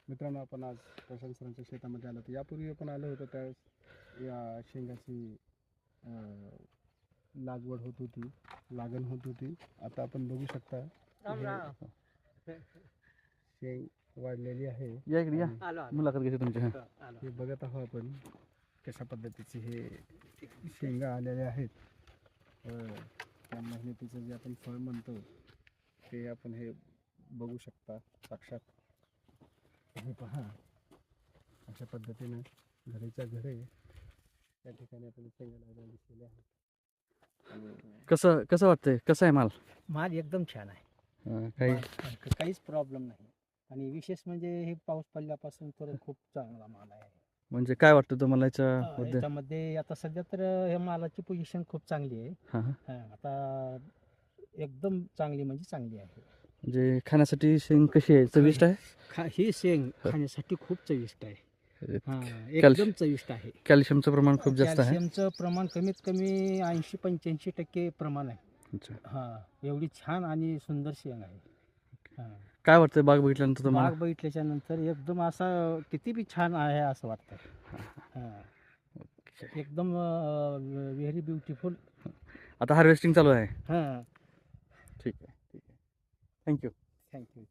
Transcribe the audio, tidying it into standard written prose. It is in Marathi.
मित्रांनो, आपण आज प्रशांत सरांच्या शेतामध्ये आलो. तर यापूर्वी आपण आलो होतो त्यावेळेस या शेंगाची लागवड होत होती, लागण होत होती. आता आपण बघू शकता हे शेंग वाढलेली आहे. या इकडे या, आणि मुलाखत घ्यायची तुमची. हे बघत आहोत आपण कशा पद्धतीचे हे शेंगा आलेले आहेत. त्या मेहनतीचं जे आपण फळ म्हणतो ते आपण हे बघू शकता साक्षात. हे पहा, अशा पद्धतीने घडीच्या घडे त्या ठिकाणी आपण शेंगा लावलेले दिसलेले आहेत. कसं कसं वाटतंय, कसं आहे माल? माल एकदम छान आहे. काही काहीच प्रॉब्लेम नाही. आणि विशेष म्हणजे हे पाऊस पडल्यापासून तर खूप चांगला माल आहे. म्हणजे काय वाटतं तुम्हाला याच्याबद्दल? याच्यामध्ये आता सध्या तर ह्या मालाची पोझिशन खूप चांगली आहे. हां हां. आता एकदम चांगली म्हणजे चांगली आहे. म्हणजे खाण्यासाठी शेंग कशी आहे, चविष्ट आहे? ही शेंग खाण्यासाठी खूप चविष्ट आहे. कॅल्श- एकदम चविष्ट आहे. कॅल्शियमचं प्रमाण खूप जास्त आहे. कॅल्शियमचं प्रमाण कमीत कमी 80-85% प्रमाण आहे. अच्छा. एवढी छान आणि सुंदर शेंग आहे. काय वाटतं बाग बघितल्यानंतर तुम्हाला? बाग बघितल्याच्या नंतर एकदम असं किती बी छान आहे असं वाटतं. एकदम व्हेरी ब्युटिफुल. आता हार्वेस्टिंग चालू आहे. हां, ठीक आहे, ठीक आहे. थँक्यू. थँक्यू.